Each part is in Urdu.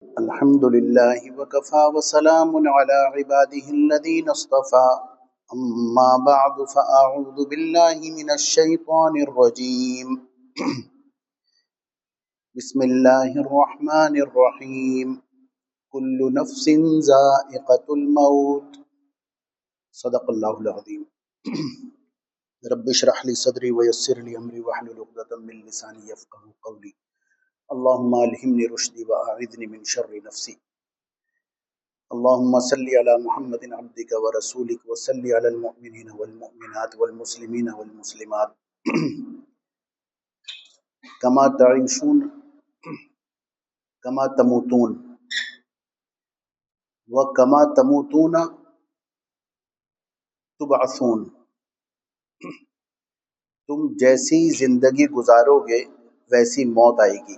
الحمد لله وكفى وسلام على عباده الذين اصطفى أما بعد فأعوذ بالله من الشيطان الرجيم بسم الله الرحمن الرحيم كل نفس ذائقة الموت صدق الله العظيم رب اشرح لي صدري ويسر لي أمري واحلل عقدة من لساني يفقهوا قولي اللهم ألهمني رشدي وأعذني من شر نفسي اللهم صل على محمد عبدك ورسولك وصل على المؤمنين والمؤمنات والمسلمين والمسلمات كما تعيشون كما تموتون وكما تموتون تبعثون. تم جیسی زندگی گزارو گے ویسی موت آئے گی،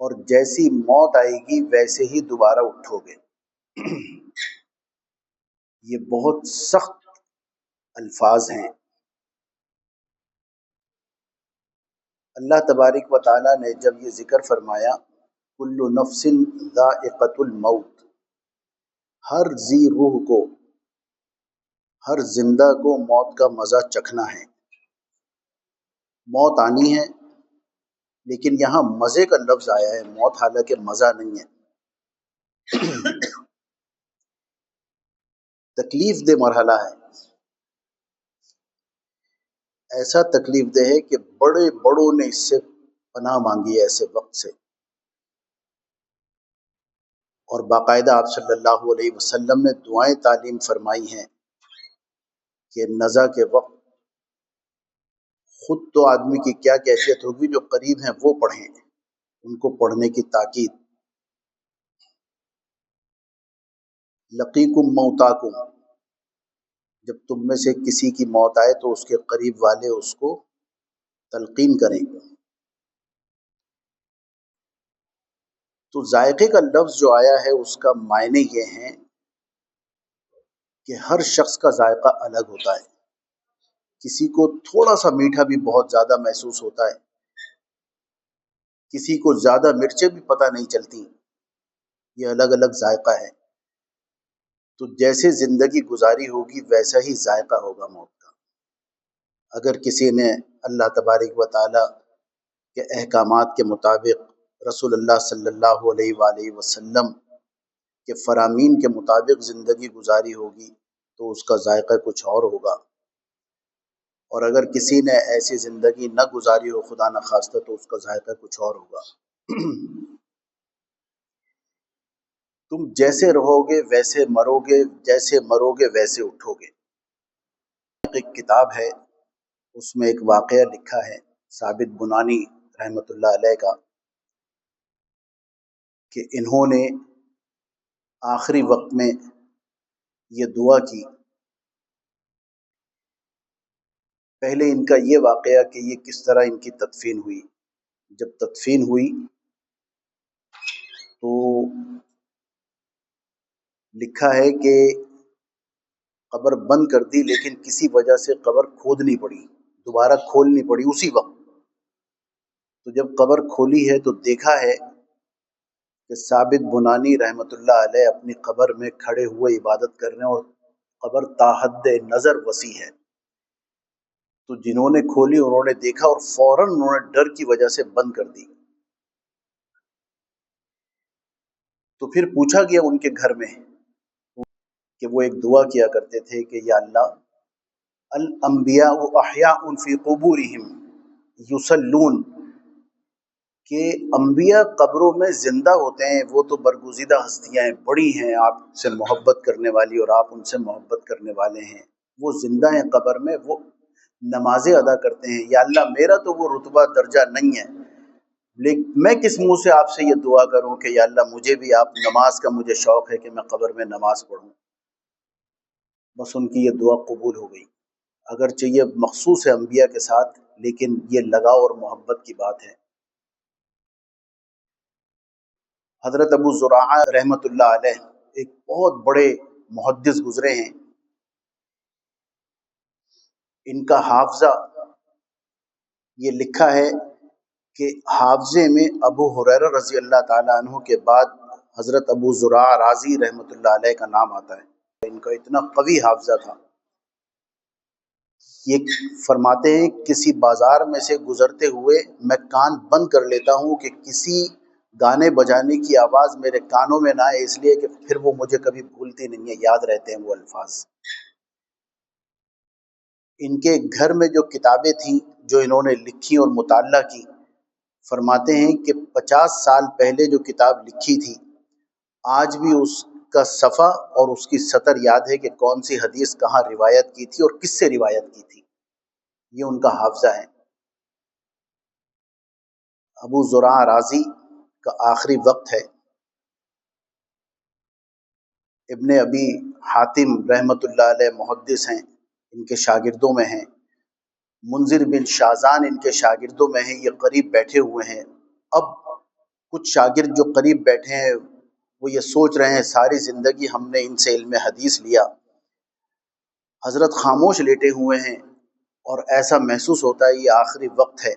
اور جیسی موت آئے گی ویسے ہی دوبارہ اٹھو گے. یہ بہت سخت الفاظ ہیں. اللہ تبارک و تعالیٰ نے جب یہ ذکر فرمایا کل نفس ذائقۃ الموت، ہر ذی روح کو، ہر زندہ کو موت کا مزہ چکھنا ہے. موت آنی ہے، لیکن یہاں مزے کا لفظ آیا ہے، موت حالانکہ مزہ نہیں ہے. تکلیف دہ مرحلہ ہے، ایسا تکلیف دہ ہے کہ بڑے بڑوں نے اس سے پناہ مانگی ہے ایسے وقت سے. اور باقاعدہ آپ صلی اللہ علیہ وسلم نے دعائیں تعلیم فرمائی ہیں کہ نزع کے وقت خود تو آدمی کی کیا کیفیت ہوگی، جو قریب ہیں وہ پڑھیں، ان کو پڑھنے کی تاکید. لقیکم موتاکم، جب تم میں سے کسی کی موت آئے تو اس کے قریب والے اس کو تلقین کریں. تو ذائقے کا لفظ جو آیا ہے اس کا معنی یہ ہے کہ ہر شخص کا ذائقہ الگ ہوتا ہے. کسی کو تھوڑا سا میٹھا بھی بہت زیادہ محسوس ہوتا ہے، کسی کو زیادہ مرچیں بھی پتہ نہیں چلتی. یہ الگ الگ ذائقہ ہے. تو جیسے زندگی گزاری ہوگی ویسا ہی ذائقہ ہوگا موت کا. اگر کسی نے اللہ تبارک و تعالی کے احکامات کے مطابق، رسول اللہ صلی اللہ علیہ وآلہ وسلم کے فرامین کے مطابق زندگی گزاری ہوگی تو اس کا ذائقہ کچھ اور ہوگا. اور اگر کسی نے ایسی زندگی نہ گزاری ہو خدا نخواستہ تو اس کا ذائقہ کچھ اور ہوگا. تم جیسے رہو گے ویسے مرو گے، جیسے مرو گے ویسے اٹھو گے. ایک کتاب ہے، اس میں ایک واقعہ لکھا ہے ثابت بنانی رحمۃ اللہ علیہ کا، کہ انہوں نے آخری وقت میں یہ دعا کی. پہلے ان کا یہ واقعہ کہ یہ کس طرح ان کی تدفین ہوئی. جب تدفین ہوئی تو لکھا ہے کہ قبر بند کر دی، لیکن کسی وجہ سے قبر کھودنی پڑی، دوبارہ کھولنی پڑی اسی وقت. تو جب قبر کھولی ہے تو دیکھا ہے کہ ثابت بنانی رحمۃ اللہ علیہ اپنی قبر میں کھڑے ہوئے عبادت کر رہے ہیں، اور قبر تاحد نظر وسیع ہے. تو جنہوں نے کھولی انہوں نے دیکھا اور فوراً انہوں نے ڈر کی وجہ سے بند کر دی. تو پھر پوچھا گیا ان کے گھر میں کہ وہ ایک دعا کیا کرتے تھے کہ یا اللہ الانبیاء احیاء فی قبورہم یصلون، کہ انبیاء قبروں میں زندہ ہوتے ہیں، وہ تو برگزیدہ ہستیاں ہیں، بڑی ہیں، آپ سے محبت کرنے والی اور آپ ان سے محبت کرنے والے ہیں، وہ زندہ ہیں قبر میں، وہ نمازیں ادا کرتے ہیں. یا اللہ میرا تو وہ رتبہ درجہ نہیں ہے، لیکن میں کس منہ سے آپ سے یہ دعا کروں کہ یا اللہ مجھے بھی آپ، نماز کا مجھے شوق ہے کہ میں قبر میں نماز پڑھوں. بس ان کی یہ دعا قبول ہو گئی. اگرچہ یہ مخصوص ہے انبیاء کے ساتھ، لیکن یہ لگاؤ اور محبت کی بات ہے. حضرت ابو زرعہ رحمۃ اللہ علیہ ایک بہت بڑے محدث گزرے ہیں. ان کا حافظہ یہ لکھا ہے کہ حافظے میں ابو ہریرہ رضی اللہ تعالیٰ عنہ کے بعد حضرت ابو زرع رازی رحمۃ اللہ علیہ کا نام آتا ہے. ان کا اتنا قوی حافظہ تھا. یہ فرماتے ہیں کسی بازار میں سے گزرتے ہوئے میں کان بند کر لیتا ہوں کہ کسی گانے بجانے کی آواز میرے کانوں میں نہ آئے، اس لیے کہ پھر وہ مجھے کبھی بھولتی نہیں ہے، یاد رہتے ہیں وہ الفاظ. ان کے گھر میں جو کتابیں تھیں جو انہوں نے لکھی اور مطالعہ کی، فرماتے ہیں کہ 50 سال پہلے جو کتاب لکھی تھی آج بھی اس کا صفحہ اور اس کی سطر یاد ہے کہ کون سی حدیث کہاں روایت کی تھی اور کس سے روایت کی تھی. یہ ان کا حافظہ ہے. ابو زرع رازی کا آخری وقت ہے. ابن ابی حاتم رحمۃ اللہ علیہ محدث ہیں، ان کے شاگردوں میں ہیں. منذر بن شازان ان کے شاگردوں میں ہیں، یہ قریب بیٹھے ہوئے ہیں. اب کچھ شاگرد جو قریب بیٹھے ہیں وہ یہ سوچ رہے ہیں ساری زندگی ہم نے ان سے علم حدیث لیا. حضرت خاموش لیٹے ہوئے ہیں اور ایسا محسوس ہوتا ہے یہ آخری وقت ہے،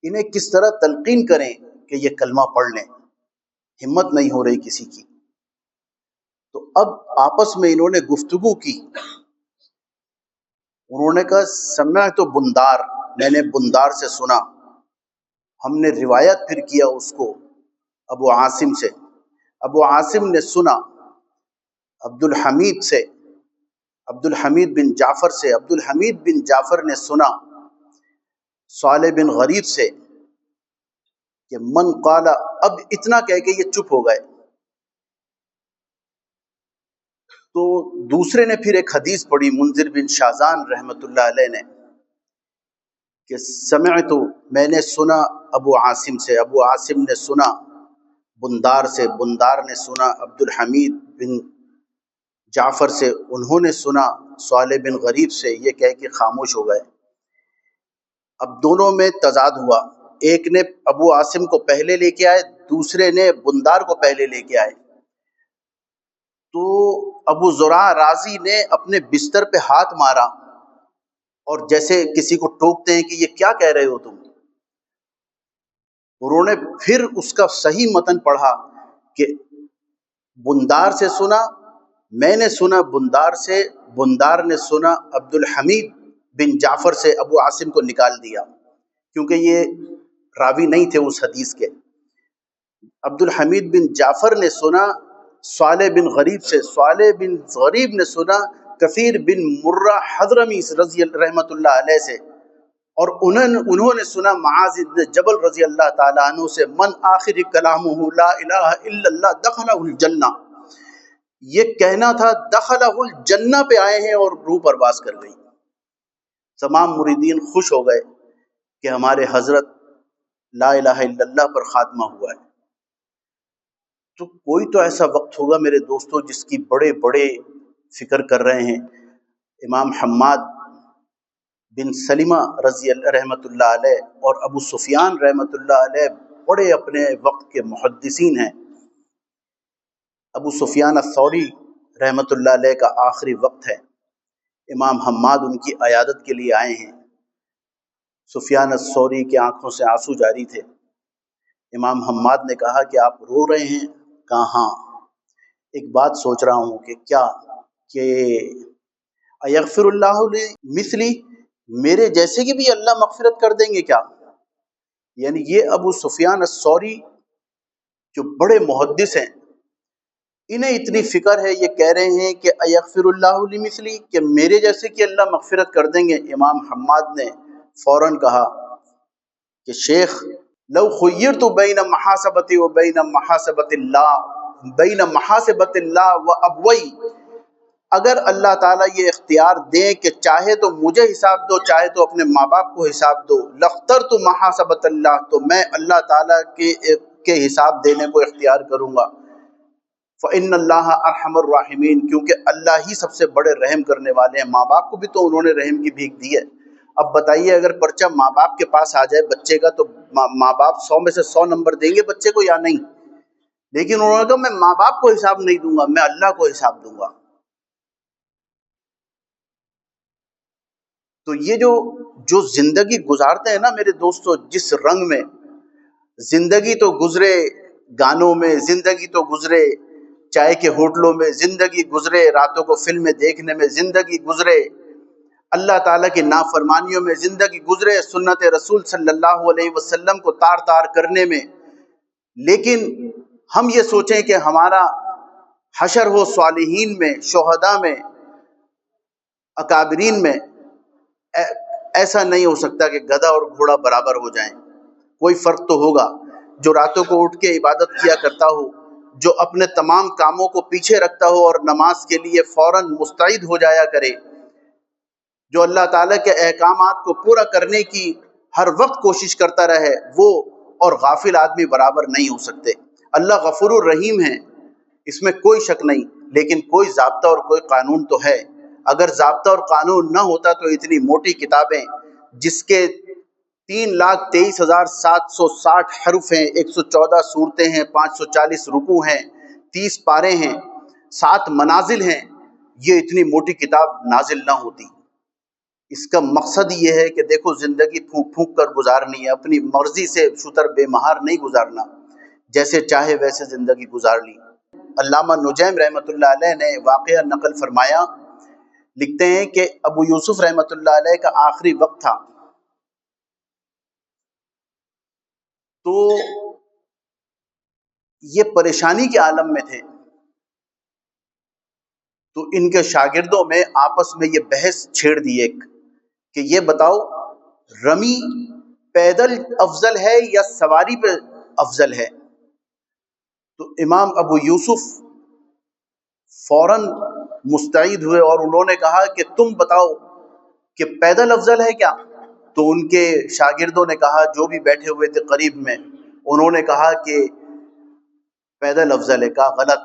انہیں کس طرح تلقین کریں کہ یہ کلمہ پڑھ لیں. ہمت نہیں ہو رہی کسی کی. تو اب آپس میں انہوں نے گفتگو کی. انہوں نے کہا سمعت تو بندار، میں نے بندار سے سنا. ہم نے روایت پھر کیا اس کو ابو عاصم سے. ابو عاصم نے سنا عبد الحمید سے، عبد الحمید بن جعفر سے. عبد الحمید بن جعفر نے سنا صالح بن غریب سے کہ من قال. اب اتنا کہہ کے یہ چپ ہو گئے. تو دوسرے نے پھر ایک حدیث پڑھی منذر بن شازان رحمۃ اللہ علیہ نے کہ سمعت، میں نے سنا ابو عاصم سے، ابو عاصم نے سنا بندار سے، بندار نے سنا عبد الحمید بن جعفر سے، انہوں نے سنا صالح بن غریب سے. یہ کہہ کے خاموش ہو گئے. اب دونوں میں تضاد ہوا. ایک نے ابو عاصم کو پہلے لے کے آئے، دوسرے نے بندار کو پہلے لے کے آئے. تو ابو زرع رازی نے اپنے بستر پہ ہاتھ مارا اور جیسے کسی کو ٹوکتے ہیں کہ یہ کیا کہہ رہے ہو تم. انہوں نے پھر اس کا صحیح متن پڑھا کہ بندار سے سنا، میں نے سنا بندار سے، بندار نے سنا عبد الحمید بن جعفر سے. ابو عاصم کو نکال دیا کیونکہ یہ راوی نہیں تھے اس حدیث کے. عبد الحمید بن جعفر نے سنا صالح بن غریب سے، صالح بن غریب نے سنا کثیر بن مرہ حضرمی رضی رحمۃ اللہ علیہ سے، اور انہوں نے سنا معاذ بن جبل رضی اللہ تعالیٰ عنہ سے. من آخر کلامہ لا الہ الا اللہ دخلہ الجنہ. یہ کہنا تھا دخلہ الجنہ پہ آئے ہیں اور روح پرواز کر گئی. تمام مریدین خوش ہو گئے کہ ہمارے حضرت لا الہ الا اللہ پر خاتمہ ہوا ہے. تو کوئی تو ایسا وقت ہوگا میرے دوستو جس کی بڑے بڑے فکر کر رہے ہیں. امام حماد بن سلمہ رضی اللہ رحمۃ اللہ علیہ اور ابو سفیان رحمۃ اللہ علیہ بڑے اپنے وقت کے محدثین ہیں. ابو سفیان الثوری رحمۃ اللہ علیہ کا آخری وقت ہے. امام حماد ان کی عیادت کے لیے آئے ہیں. سفیان الثوری کی آنکھوں سے آنسو جاری تھے. امام حماد نے کہا کہ آپ رو رہے ہیں؟ کہا ہاں، ایک بات سوچ رہا ہوں کہ کیا کہ ایغفر اللہ لی مثلی، میرے جیسے کی بھی اللہ مغفرت کر دیں گے کیا؟ یعنی یہ ابو سفیان الثوری جو بڑے محدث ہیں، انہیں اتنی فکر ہے، یہ کہہ رہے ہیں کہ ایغفر اللہ لی مثلی، کہ میرے جیسے کہ اللہ مغفرت کر دیں گے. امام حماد نے فوراً کہا کہ شیخ لو خیرت بین محاسبتی و بین محاسبت اللہ، بین محاسبت اللہ و ابوئی، اگر اللہ تعالیٰ یہ اختیار دیں کہ چاہے تو مجھے حساب دو چاہے تو اپنے ماں باپ کو حساب دو، لاخترت محاسبت اللہ، تو میں اللہ تعالیٰ کے حساب دینے کو اختیار کروں گا. فإن اللہ ارحم الراحمین، کیونکہ اللہ ہی سب سے بڑے رحم کرنے والے ہیں. ماں باپ کو بھی تو انہوں نے رحم کی بھیک دی ہے. اب بتائیے اگر پرچہ ماں باپ کے پاس آ جائے بچے کا تو ماں باپ 100 میں سے 100 نمبر دیں گے بچے کو یا نہیں؟ لیکن انہوں نے کہا میں ماں باپ کو حساب نہیں دوں گا، میں اللہ کو حساب دوں گا. تو یہ جو زندگی گزارتے ہیں نا میرے دوستو، جس رنگ میں زندگی تو گزرے گانوں میں، زندگی تو گزرے چائے کے ہوٹلوں میں، زندگی گزرے راتوں کو فلمیں دیکھنے میں، زندگی گزرے اللہ تعالیٰ کی نافرمانیوں میں، زندگی گزرے سنت رسول صلی اللہ علیہ وسلم کو تار تار کرنے میں، لیکن ہم یہ سوچیں کہ ہمارا حشر ہو صالحین میں، شہداء میں، اکابرین میں، ایسا نہیں ہو سکتا کہ گدھا اور گھوڑا برابر ہو جائیں۔ کوئی فرق تو ہوگا۔ جو راتوں کو اٹھ کے عبادت کیا کرتا ہو، جو اپنے تمام کاموں کو پیچھے رکھتا ہو اور نماز کے لیے فوراً مستعد ہو جایا کرے، جو اللہ تعالیٰ کے احکامات کو پورا کرنے کی ہر وقت کوشش کرتا رہے، وہ اور غافل آدمی برابر نہیں ہو سکتے۔ اللہ غفور الرحیم ہے، اس میں کوئی شک نہیں، لیکن کوئی ضابطہ اور کوئی قانون تو ہے۔ اگر ضابطہ اور قانون نہ ہوتا تو اتنی موٹی کتابیں جس کے 3,23,760 حرف ہیں، 114 صورتیں ہیں، 540 رکوع ہیں، 30 پارے ہیں، 7 منازل ہیں، یہ اتنی موٹی کتاب نازل نہ ہوتی۔ اس کا مقصد یہ ہے کہ دیکھو زندگی پھونک پھونک کر گزارنی ہے، اپنی مرضی سے شتر بے مہار نہیں گزارنا، جیسے چاہے ویسے زندگی گزار لی۔ علامہ نجیم رحمۃ اللہ علیہ نے واقعہ نقل فرمایا، لکھتے ہیں کہ ابو یوسف رحمۃ اللہ علیہ کا آخری وقت تھا، تو یہ پریشانی کے عالم میں تھے، تو ان کے شاگردوں میں آپس میں یہ بحث چھیڑ دی ایک کہ یہ بتاؤ رمی پیدل افضل ہے یا سواری پہ افضل ہے؟ تو امام ابو یوسف فوراً مستعد ہوئے اور انہوں نے کہا کہ تم بتاؤ کہ پیدل افضل ہے کیا؟ تو ان کے شاگردوں نے کہا، جو بھی بیٹھے ہوئے تھے قریب میں، انہوں نے کہا کہ پیدل افضل ہے۔ کہا غلط۔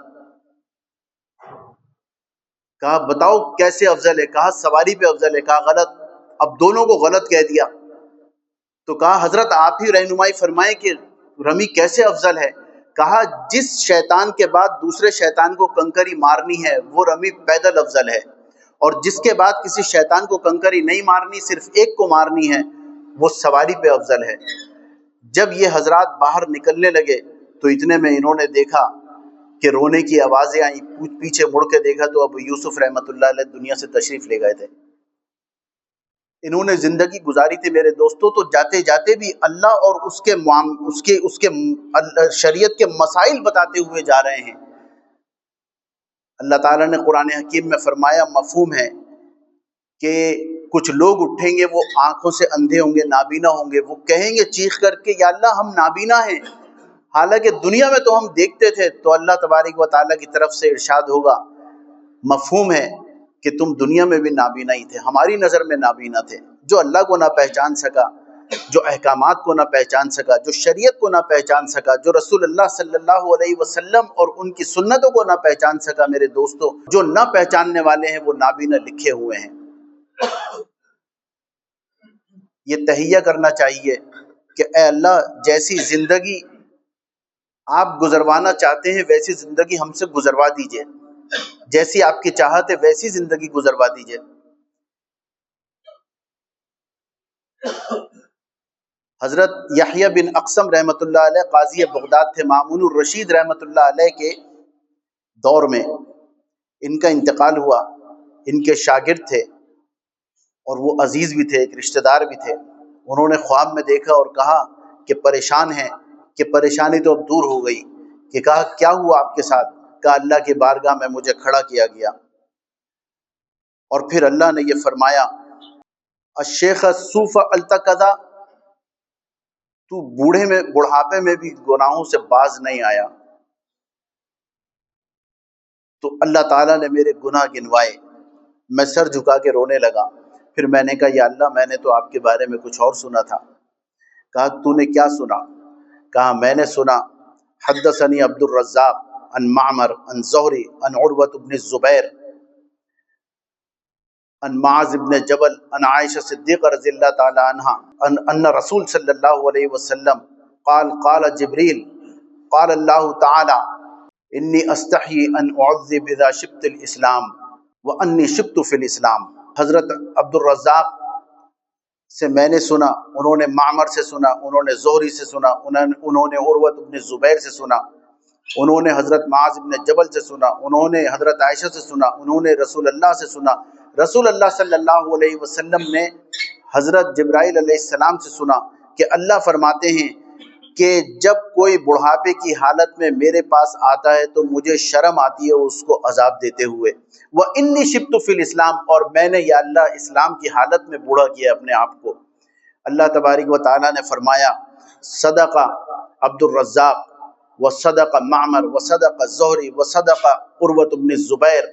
کہا بتاؤ کیسے افضل ہے؟ کہا سواری پہ افضل ہے۔ کہا غلط۔ اب دونوں کو غلط کہہ دیا، تو کہا حضرت آپ ہی رہنمائی فرمائیں کہ رمی کیسے افضل ہے؟ کہا جس شیطان کے بعد دوسرے شیطان کو کنکری مارنی ہے وہ رمی پیدل افضل ہے، اور جس کے بعد کسی شیطان کو کنکری نہیں مارنی، صرف ایک کو مارنی ہے، وہ سواری پہ افضل ہے۔ جب یہ حضرات باہر نکلنے لگے تو اتنے میں انہوں نے دیکھا کہ رونے کی آوازیں آئیں، پیچھے مڑ کے دیکھا تو ابو یوسف رحمۃ اللہ علیہ دنیا سے تشریف لے گئے تھے۔ انہوں نے زندگی گزاری تھی میرے دوستوں، تو جاتے جاتے بھی اللہ اور اس کے شریعت کے مسائل بتاتے ہوئے جا رہے ہیں۔ اللہ تعالیٰ نے قرآن حکیم میں فرمایا، مفہوم ہے کہ کچھ لوگ اٹھیں گے، وہ آنکھوں سے اندھے ہوں گے، نابینا ہوں گے، وہ کہیں گے چیخ کر کے یا اللہ ہم نابینا ہیں، حالانکہ دنیا میں تو ہم دیکھتے تھے۔ تو اللہ تبارک و تعالیٰ کی طرف سے ارشاد ہوگا، مفہوم ہے کہ تم دنیا میں بھی نابینا ہی تھے، ہماری نظر میں نابینا تھے۔ جو اللہ کو نہ پہچان سکا، جو احکامات کو نہ پہچان سکا، جو شریعت کو نہ پہچان سکا، جو رسول اللہ صلی اللہ علیہ وسلم اور ان کی سنتوں کو نہ پہچان سکا، میرے دوستوں، جو نہ پہچاننے والے ہیں وہ نابینا لکھے ہوئے ہیں۔ یہ تہیہ کرنا چاہیے کہ اے اللہ جیسی زندگی آپ گزروانا چاہتے ہیں ویسی زندگی ہم سے گزروا دیجئے، جیسی آپ کی چاہت ہے ویسی زندگی گزروا دیجئے۔ حضرت یحییٰ بن اقسم رحمۃ اللہ علیہ قاضی بغداد تھے، مامون الرشید رحمۃ اللہ علیہ کے دور میں ان کا انتقال ہوا۔ ان کے شاگرد تھے اور وہ عزیز بھی تھے، ایک رشتہ دار بھی تھے۔ انہوں نے خواب میں دیکھا اور کہا کہ پریشان ہیں، کہ پریشانی تو اب دور ہو گئی۔ کہ کہا کیا ہوا آپ کے ساتھ؟ کہا اللہ کی بارگاہ میں مجھے کھڑا کیا گیا، اور پھر اللہ نے یہ فرمایا، الشیخ الصوف التقذا، تو بڑھاپے میں بھی گناہوں سے باز نہیں آیا۔ تو اللہ تعالیٰ نے میرے گناہ گنوائے، میں سر جھکا کے رونے لگا۔ پھر میں نے کہا یا اللہ میں نے تو آپ کے بارے میں کچھ اور سنا تھا۔ کہا تو نے کیا سنا؟ کہا میں نے سنا، حدثنی عبد الرزاق عن معمر عن زہری عن عروۃ بن الزبیر عن معاذ بن جبل عن عائشہ صدیقہ رضی اللہ تعالی عنہا ان رسول صلی اللہ علیہ وسلم قال قال جبریل قال اللہ تعالی انی استحی ان اعذب اذا شبت الاسلام وانی شبت فی الاسلام۔ حضرت عبد الرزاق سے میں نے سنا، انہوں نے معمر سے سنا، انہوں نے زہری سے سنا، انہوں نے عروۃ بن زبیر سے سنا، انہوں نے حضرت معاذ بن جبل سے سنا، انہوں نے حضرت عائشہ سے سنا، انہوں نے رسول اللہ سے سنا، رسول اللہ صلی اللہ علیہ وسلم نے حضرت جبرائیل علیہ السلام سے سنا کہ اللہ فرماتے ہیں کہ جب کوئی بڑھاپے کی حالت میں میرے پاس آتا ہے تو مجھے شرم آتی ہے اس کو عذاب دیتے ہوئے، وَإِنِّي شِبْتُ فِي الْإِسْلَامِ، اور میں نے یا اللہ اسلام کی حالت میں بوڑھا کیا اپنے آپ کو۔ اللہ تبارک و تعالیٰ نے فرمایا صدق عبد الرزاق وصدق معمر وصدق الزہری وصدق عروۃ بن الزبیر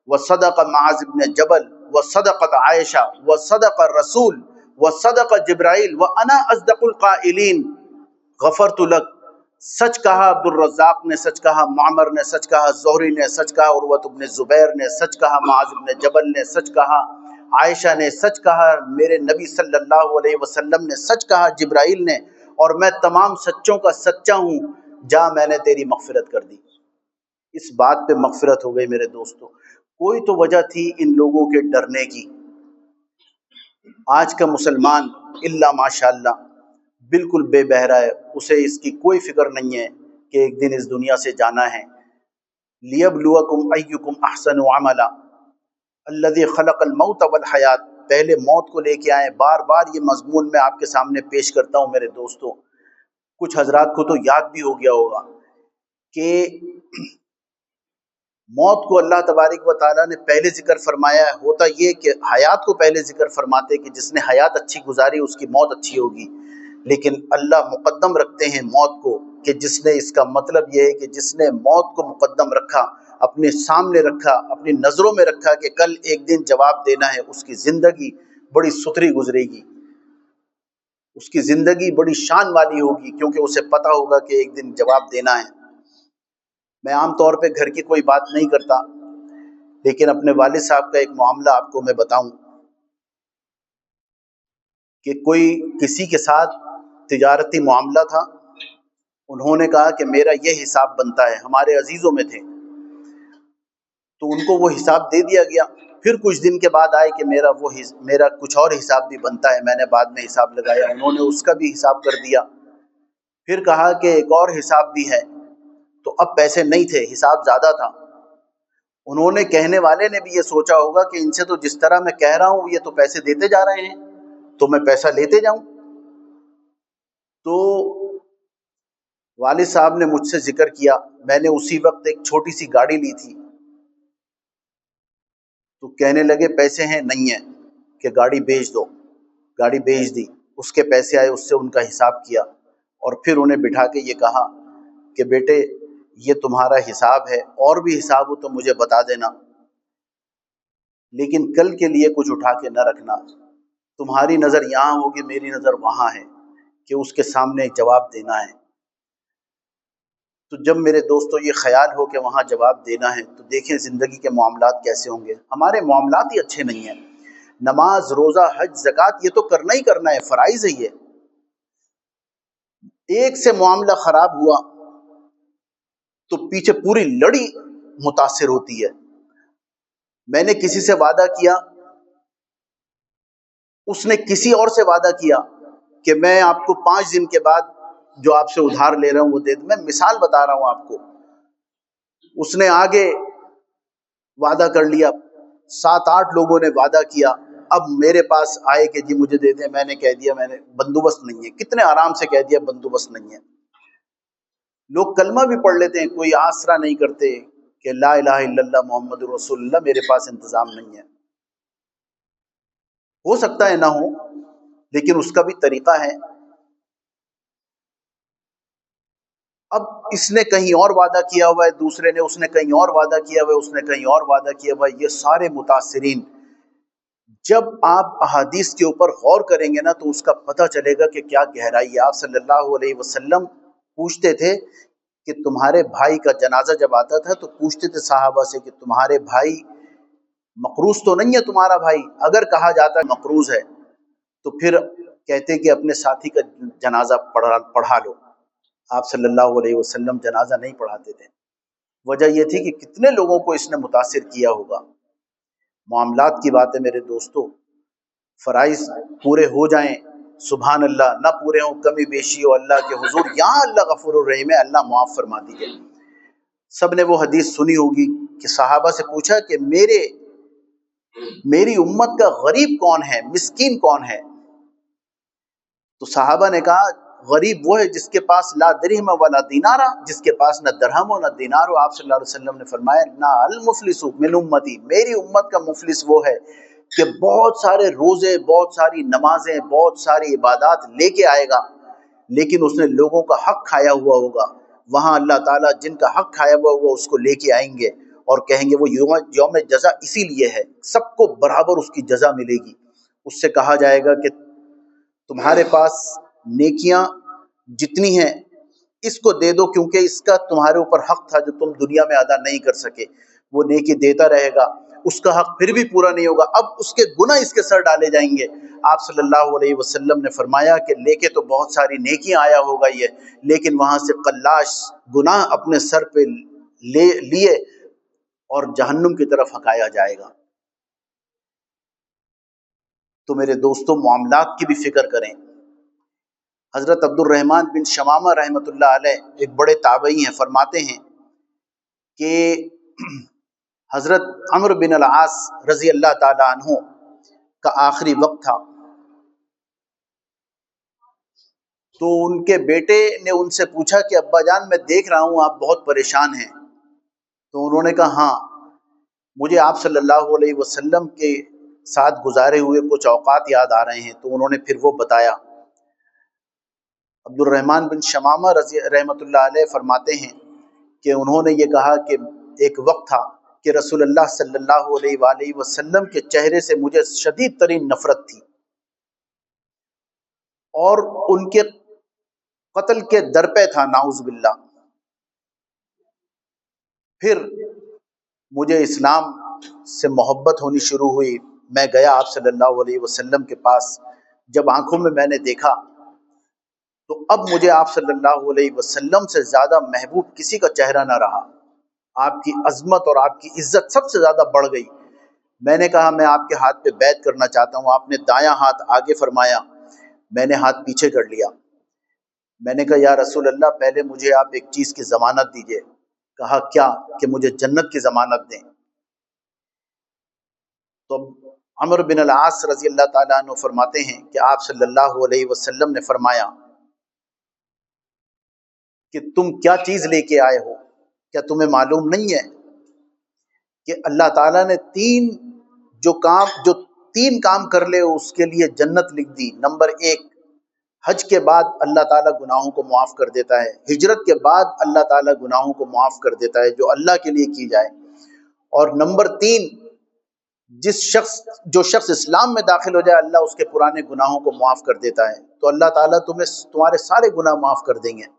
وصدق معاذ بن جبل وصدقت عائشہ وصدق الرسول وصدق جبرائیل وانا اصدق القائلین غفرت لک۔ سچ کہا عبد الرزاق نے، سچ کہا معمر نے، سچ کہا زہری نے، سچ کہا عروۃ بن زبیر نے، سچ کہا معاذ بن جبل نے، سچ کہا عائشہ نے، سچ کہا میرے نبی صلی اللہ علیہ وسلم نے، سچ کہا جبرائیل نے، اور میں تمام سچوں کا سچا ہوں، جا میں نے تیری مغفرت کر دی۔ اس بات پہ مغفرت ہو گئی میرے دوستو۔ کوئی تو وجہ تھی ان لوگوں کے ڈرنے کی۔ آج کا مسلمان الا ماشاء اللہ بالکل بے بہرا ہے، اسے اس کی کوئی فکر نہیں ہے کہ ایک دن اس دنیا سے جانا ہے۔ لیبلوکم ایکم احسن عملا، الذی خلق الموت والحیات، پہلے موت کو لے کے آئے۔ بار بار یہ مضمون میں آپ کے سامنے پیش کرتا ہوں میرے دوستو، کچھ حضرات کو تو یاد بھی ہو گیا ہوگا کہ موت کو اللہ تبارک و تعالیٰ نے پہلے ذکر فرمایا ہے۔ ہوتا یہ کہ حیات کو پہلے ذکر فرماتے کہ جس نے حیات اچھی گزاری اس کی موت اچھی ہوگی، لیکن اللہ مقدم رکھتے ہیں موت کو، کہ جس نے، اس کا مطلب یہ ہے کہ جس نے موت کو مقدم رکھا، اپنے سامنے رکھا، اپنی نظروں میں رکھا کہ کل ایک دن جواب دینا ہے، اس کی زندگی بڑی ستھری گزرے گی، اس کی زندگی بڑی شان والی ہوگی، کیونکہ اسے پتہ ہوگا کہ ایک دن جواب دینا ہے۔ میں عام طور پہ گھر کی کوئی بات نہیں کرتا، لیکن اپنے والد صاحب کا ایک معاملہ آپ کو میں بتاؤں کہ کوئی کسی کے ساتھ تجارتی معاملہ تھا، انہوں نے کہا کہ میرا یہ حساب بنتا ہے، ہمارے عزیزوں میں تھے، تو ان کو وہ حساب دے دیا گیا۔ پھر کچھ دن کے بعد آئے کہ میرا کچھ اور حساب بھی بنتا ہے، میں نے بعد میں حساب لگایا، انہوں نے اس کا بھی حساب کر دیا۔ پھر کہا کہ ایک اور حساب بھی ہے، تو اب پیسے نہیں تھے، حساب زیادہ تھا۔ انہوں نے، کہنے والے نے بھی یہ سوچا ہوگا کہ ان سے تو جس طرح میں کہہ رہا ہوں یہ تو پیسے دیتے جا رہے ہیں، تو میں پیسہ لیتے جاؤں۔ تو والد صاحب نے مجھ سے ذکر کیا، میں نے اسی وقت ایک چھوٹی سی گاڑی لی تھی، تو کہنے لگے پیسے ہیں؟ نہیں ہیں، کہ گاڑی بیچ دو۔ گاڑی بیچ دی، اس کے پیسے آئے، اس سے ان کا حساب کیا، اور پھر انہیں بٹھا کے یہ کہا کہ بیٹے یہ تمہارا حساب ہے، اور بھی حساب ہو تو مجھے بتا دینا، لیکن کل کے لیے کچھ اٹھا کے نہ رکھنا، تمہاری نظر یہاں ہوگی، میری نظر وہاں ہے، کہ اس کے سامنے جواب دینا ہے۔ تو جب میرے دوستو یہ خیال ہو کہ وہاں جواب دینا ہے، تو دیکھیں زندگی کے معاملات کیسے ہوں گے۔ ہمارے معاملات ہی اچھے نہیں ہیں، نماز، روزہ، حج، زکوٰۃ یہ تو کرنا ہی کرنا ہے، فرائض ہے یہ۔ ایک سے معاملہ خراب ہوا تو پیچھے پوری لڑی متاثر ہوتی ہے۔ میں نے کسی سے وعدہ کیا، اس نے کسی اور سے وعدہ کیا کہ میں آپ کو 5 دن کے بعد جو آپ سے ادھار لے رہا ہوں وہ دے دوں۔ میں مثال بتا رہا ہوں آپ کو۔ اس نے آگے وعدہ کر لیا، 7-8 لوگوں نے وعدہ کیا، اب میرے پاس آئے کہ جی مجھے دے دیں، میں نے کہہ دیا میں نے بندوبست نہیں ہے، کتنے آرام سے کہہ دیا بندوبست نہیں ہے۔ لوگ کلمہ بھی پڑھ لیتے ہیں، کوئی آسرا نہیں کرتے کہ لا الہ الا اللہ محمد رسول اللہ، میرے پاس انتظام نہیں ہے۔ ہو سکتا ہے نہ ہو، لیکن اس کا بھی طریقہ ہے۔ اب اس نے کہیں اور وعدہ کیا ہوا ہے، دوسرے نے، اس نے کہیں اور وعدہ کیا ہوا ہے، اس نے کہیں اور وعدہ کیا ہوا ہے، یہ سارے متاثرین جب آپ احادیث کے اوپر غور کریں گے نا تو اس کا پتہ چلے گا کہ کیا گہرائی ہے۔ آپ صلی اللہ علیہ وسلم پوچھتے تھے کہ تمہارے بھائی کا جنازہ جب آتا تھا تو پوچھتے تھے صحابہ سے کہ تمہارے بھائی مقروض تو نہیں ہے تمہارا بھائی؟ اگر کہا جاتا ہے مقروض ہے تو پھر کہتے کہ اپنے ساتھی کا جنازہ پڑھا لو۔ آپ صلی اللہ علیہ وسلم جنازہ نہیں پڑھاتے تھے۔ وجہ یہ تھی کہ کتنے لوگوں کو اس نے متاثر کیا ہوگا۔ معاملات کی بات ہے میرے دوستو، فرائض پورے ہو جائیں سبحان اللہ، نہ پورے ہوں کمی بیشی ہو اللہ کے حضور، یہاں اللہ غفور الرحیم ہے، اللہ معاف فرما دیجئے۔ سب نے وہ حدیث سنی ہوگی کہ صحابہ سے پوچھا کہ میری امت کا غریب کون ہے، مسکین کون ہے؟ تو صحابہ نے کہا غریب وہ ہے جس کے پاس لا درہم ولا دینارا، جس کے پاس نہ درہم ہو نہ دینار ہو۔ آپ صلی اللہ علیہ وسلم نے فرمایا نا المفلس من امتی، میری امت کا مفلس وہ ہے کہ بہت سارے روزے، بہت ساری نمازیں، بہت ساری عبادات لے کے آئے گا، لیکن اس نے لوگوں کا حق کھایا ہوا ہوگا۔ وہاں اللہ تعالیٰ جن کا حق کھایا ہوا ہوگا اس کو لے کے آئیں گے اور کہیں گے وہ یوم جزا اسی لیے ہے، سب کو برابر اس کی جزا ملے گی۔ اس سے کہا جائے گا کہ تمہارے پاس نیکیاں جتنی ہیں اس کو دے دو، کیونکہ اس کا تمہارے اوپر حق تھا جو تم دنیا میں ادا نہیں کر سکے۔ وہ نیکی دیتا رہے گا، اس کا حق پھر بھی پورا نہیں ہوگا، اب اس کے گناہ اس کے سر ڈالے جائیں گے۔ آپ صلی اللہ علیہ وسلم نے فرمایا کہ لے کے تو بہت ساری نیکیاں آیا ہوگا یہ، لیکن وہاں سے قلاش گناہ اپنے سر پہ لیے اور جہنم کی طرف ہکایا جائے گا۔ تو میرے دوستوں معاملات کی بھی فکر کریں۔ حضرت عبد الرحمن بن شمامہ رحمۃ اللہ علیہ ایک بڑے تابعی ہیں، فرماتے ہیں کہ حضرت عمرو بن العاص رضی اللہ تعالی عنہ کا آخری وقت تھا، تو ان کے بیٹے نے ان سے پوچھا کہ ابا جان میں دیکھ رہا ہوں آپ بہت پریشان ہیں۔ تو انہوں نے کہا ہاں، مجھے آپ صلی اللہ علیہ وسلم کے ساتھ گزارے ہوئے کچھ اوقات یاد آ رہے ہیں۔ تو انہوں نے پھر وہ بتایا۔ عبد الرحمن بن شمامہ رحمۃ اللہ علیہ فرماتے ہیں کہ انہوں نے یہ کہا کہ ایک وقت تھا کہ رسول اللہ صلی اللہ علیہ وآلہ وسلم کے چہرے سے مجھے شدید ترین نفرت تھی، اور ان کے قتل کے در پہ تھا نعوذ باللہ۔ پھر مجھے اسلام سے محبت ہونی شروع ہوئی، میں گیا آپ صلی اللہ علیہ وسلم کے پاس، جب آنکھوں میں میں نے دیکھا تو اب مجھے آپ صلی اللہ علیہ وسلم سے زیادہ محبوب کسی کا چہرہ نہ رہا، آپ کی عظمت اور آپ کی عزت سب سے زیادہ بڑھ گئی۔ میں نے کہا میں آپ کے ہاتھ پہ بیعت کرنا چاہتا ہوں۔ آپ نے دایاں ہاتھ آگے فرمایا، میں نے ہاتھ پیچھے کر لیا۔ میں نے کہا یا رسول اللہ پہلے مجھے آپ ایک چیز کی ضمانت دیجئے۔ کہا کیا؟ کہ مجھے جنت کی ضمانت دیں۔ تو عمرو بن العاص رضی اللہ تعالیٰ عنہ فرماتے ہیں کہ آپ صلی اللہ علیہ وسلم نے فرمایا کہ تم کیا چیز لے کے آئے ہو؟ کیا تمہیں معلوم نہیں ہے کہ اللہ تعالیٰ نے جو تین کام کر لے اس کے لیے جنت لکھ دی؟ نمبر ایک، حج کے بعد اللہ تعالیٰ گناہوں کو معاف کر دیتا ہے، ہجرت کے بعد اللہ تعالیٰ گناہوں کو معاف کر دیتا ہے جو اللہ کے لیے کی جائے، اور نمبر تین، جو شخص اسلام میں داخل ہو جائے اللہ اس کے پرانے گناہوں کو معاف کر دیتا ہے، تو اللہ تعالیٰ تمہارے سارے گناہ معاف کر دیں گے۔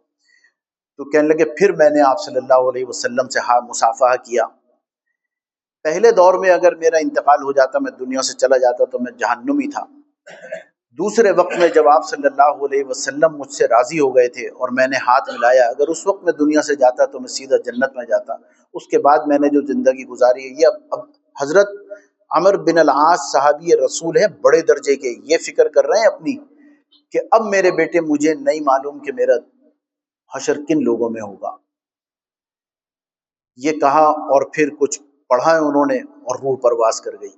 تو کہنے لگے پھر میں نے آپ صلی اللہ علیہ وسلم سے مصافحہ کیا۔ پہلے دور میں اگر میرا انتقال ہو جاتا، میں دنیا سے چلا جاتا، تو میں جہنمی تھا۔ دوسرے وقت میں جب آپ صلی اللہ علیہ وسلم مجھ سے راضی ہو گئے تھے اور میں نے ہاتھ ملایا، اگر اس وقت میں دنیا سے جاتا تو میں سیدھا جنت میں جاتا۔ اس کے بعد میں نے جو زندگی گزاری ہے، یہ اب حضرت عمرو بن العاص صحابی رسول ہیں بڑے درجے کے، یہ فکر کر رہے ہیں اپنی کہ اب میرے بیٹے مجھے نہیں معلوم کہ میرا حشر کن لوگوں میں ہوگا۔ یہ کہا اور پھر کچھ پڑھا انہوں نے اور روح پرواز کر گئی۔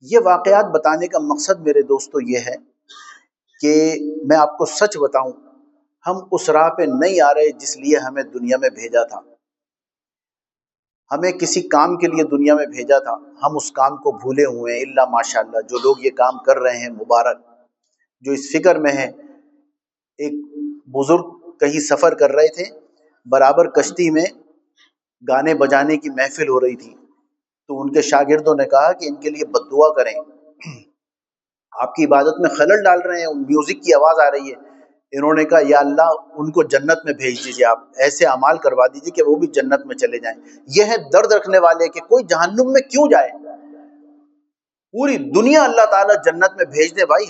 یہ واقعات بتانے کا مقصد میرے دوستو یہ ہے کہ میں آپ کو سچ بتاؤں، ہم اس راہ پہ نہیں آ رہے جس لیے ہمیں دنیا میں بھیجا تھا۔ ہمیں کسی کام کے لیے دنیا میں بھیجا تھا، ہم اس کام کو بھولے ہوئے ہیں۔ الا ماشاءاللہ جو لوگ یہ کام کر رہے ہیں مبارک، جو اس فکر میں ہیں۔ ایک بزرگ کہیں سفر کر رہے تھے، برابر کشتی میں گانے بجانے کی محفل ہو رہی تھی، تو ان کے شاگردوں نے کہا کہ ان کے لیے بد دعا کریں، آپ کی عبادت میں خلل ڈال رہے ہیں، میوزک کی آواز آ رہی ہے۔ انہوں نے کہا یا اللہ ان کو جنت میں بھیج دیجیے، آپ ایسے اعمال کروا دیجیے کہ وہ بھی جنت میں چلے جائیں۔ یہ ہے درد رکھنے والے کہ کوئی جہنم میں کیوں جائے، پوری دنیا اللہ تعالیٰ جنت میں بھیج دے۔ بھائی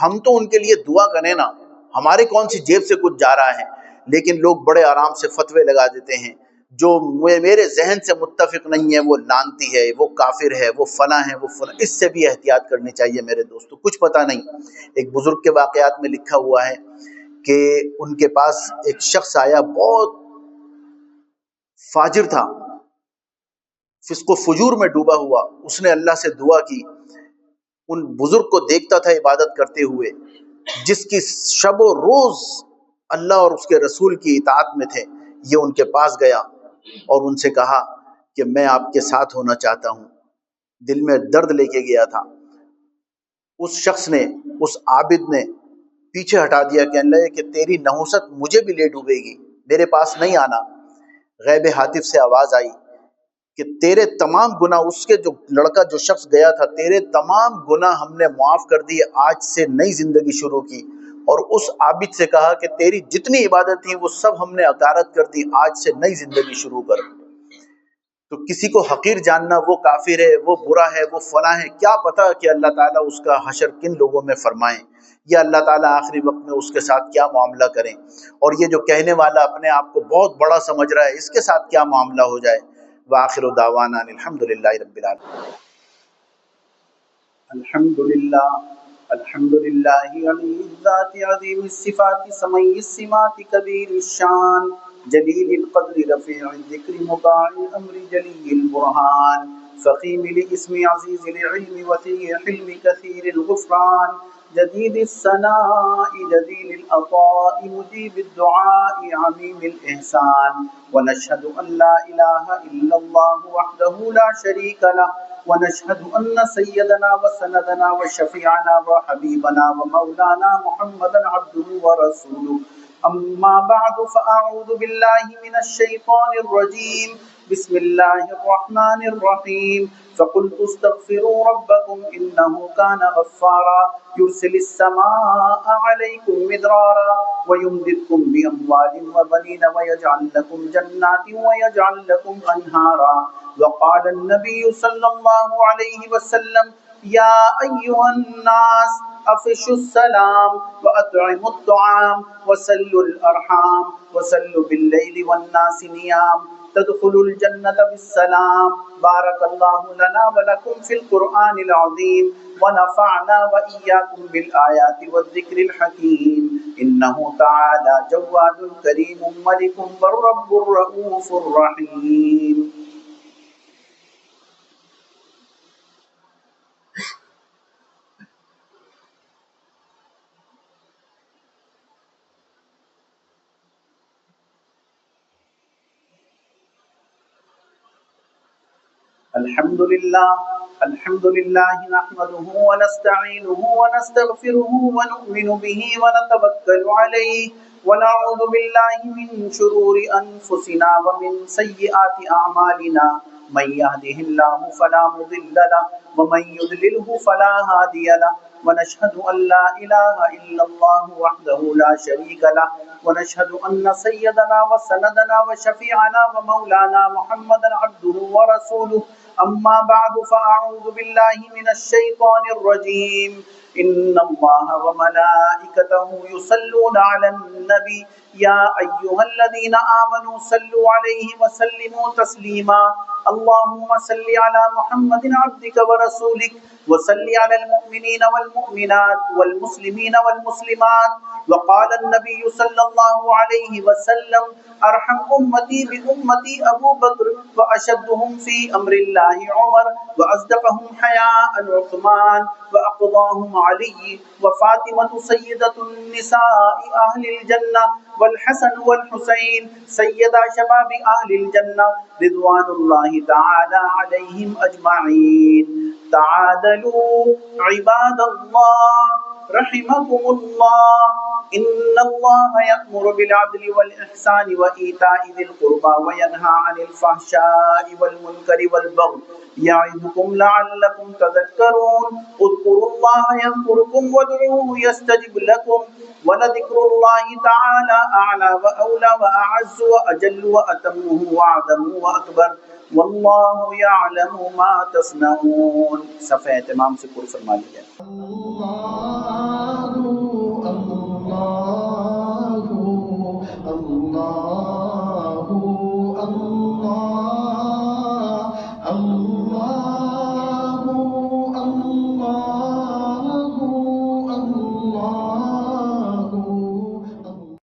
ہم تو ان کے لیے دعا کریں نا، ہمارے کون سی جیب سے کچھ جا رہا ہے؟ لیکن لوگ بڑے آرام سے فتوے لگا دیتے ہیں، جو میرے ذہن سے متفق نہیں ہے وہ لانتی ہے، وہ کافر ہے، وہ فلاں ہے، وہ فلاں. اس سے بھی احتیاط کرنی چاہیے میرے دوستو. کچھ پتہ نہیں. ایک بزرگ کے واقعات میں لکھا ہوا ہے کہ ان کے پاس ایک شخص آیا، بہت فاجر تھا، فسق و فجور میں ڈوبا ہوا. اس نے اللہ سے دعا کی. ان بزرگ کو دیکھتا تھا عبادت کرتے ہوئے، جس کی شب و روز اللہ اور اس کے رسول کی اطاعت میں تھے. یہ ان کے پاس گیا اور ان سے کہا کہ میں آپ کے ساتھ ہونا چاہتا ہوں. دل میں درد لے کے گیا تھا. اس شخص نے، اس عابد نے پیچھے ہٹا دیا، کہنے لگے کہ تیری نحوست مجھے بھی لے ڈوبے گی، میرے پاس نہیں آنا. غیب ہاتف سے آواز آئی کہ تیرے تمام گناہ، اس کے جو لڑکا جو شخص گیا تھا، تیرے تمام گناہ ہم نے معاف کر دیے، آج سے نئی زندگی شروع کی. اور اس عابد سے کہا کہ تیری جتنی عبادت تھی وہ سب ہم نے اکارت کر دی، آج سے نئی زندگی شروع کر. تو کسی کو حقیر جاننا، وہ کافر ہے، وہ برا ہے، وہ فلاں ہے، کیا پتہ کہ اللہ تعالیٰ اس کا حشر کن لوگوں میں فرمائیں، یا اللہ تعالیٰ آخری وقت میں اس کے ساتھ کیا معاملہ کریں. اور یہ جو کہنے والا اپنے آپ کو بہت بڑا سمجھ رہا ہے، اس کے ساتھ کیا معاملہ ہو جائے. وآخر دعوانا الحمدللہ رب العالمین. الحمدللہ الحمدللہ علی الذات عظیم الصفات سمی السمات کبیر الشان جلیل القدر رفیع الذکر مطاع الامر جلی البرہان فخیم الاسم عزیز العلم وسیع حلم کثیر الغفران جدید الثناء جدید العطاء مجیب الدعاء عمیم الاحسان ونشهد ان لا الہ الا اللہ وحدہ لا شریک له ونشهد ان سیدنا وسندنا وشفیعنا وحبیبنا ومولانا محمدا عبده ورسوله. اما بعد فاعوذ باللہ من الشیطان الرجیم. بسم اللہ الرحمن الرحیم. فقلت استغفروا ربکم انه كان غفارا يرسل السماء عليكم مدرارا ويمددكم بأموال وبنين ويجعل لكم جنات ويجعل لكم أنهارا. وقال النبي صلى الله عليه وسلم يا أيها الناس أفشوا السلام وأطعموا الطعام وصلوا الأرحام وصلوا بالليل والناس نيام تدخلوا الجنة بالسلام. بارك الله لنا ولكم في القرآن العظيم ونفعنا وإياكم بالآيات والذكر الحكيم. إنه تعالى جواد كريم ملك والرب الرؤوف الرحيم. الحمد لله نحمده ونستعينه ونستغفره ونؤمن به ونتوكل عليه ونعوذ بالله من شرور أنفسنا ومن سيئات أعمالنا. من يهده الله فلا مضل له ومن يضلله فلا هادي له. ونشهد أن لا إله إلا الله وحده لا شريك له ونشهد أن سيدنا وسندنا وشفيعنا ومولانا محمدا عبده ورسوله. أما بعد فأعوذ بالله من الشيطان الرجيم. إن الله وملائكته يصلون على النبي يا أيها الذين آمنوا صلوا عليه وسلموا تسليما. اللهم صل على محمد عبدك ورسولك وصل على المؤمنين والمؤمنات والمسلمين والمسلمات. وقال النبي صلى الله عليه وسلم أرحم أمتي بأمتي أبو بكر وأشدهم في أمر الله عمر وأصدقهم حياء عثمان وأقضاهم علي وفاطمة سيدة النساء أهل الجنة والحسن والحسين سيدا شباب أهل الجنة رضوان الله تعالى عليهم أجمعين. تعادلوا عباد الله رحمكم الله. إن الله يأمر بالعدل والإحسان وإيتاء ذي القربى وينهى عن الفحشاء والمنكر والبغي يعظكم لعلكم تذكرون. اذكروا الله يذكركم وادعوه يستجب لكم ولذكر الله تعالى أعلى وأولى وأعز وأجل وأتم وأعظم وأكبر والله يعلم ما تصنعون. صفحہ اہتمام سے پر فرما لیا.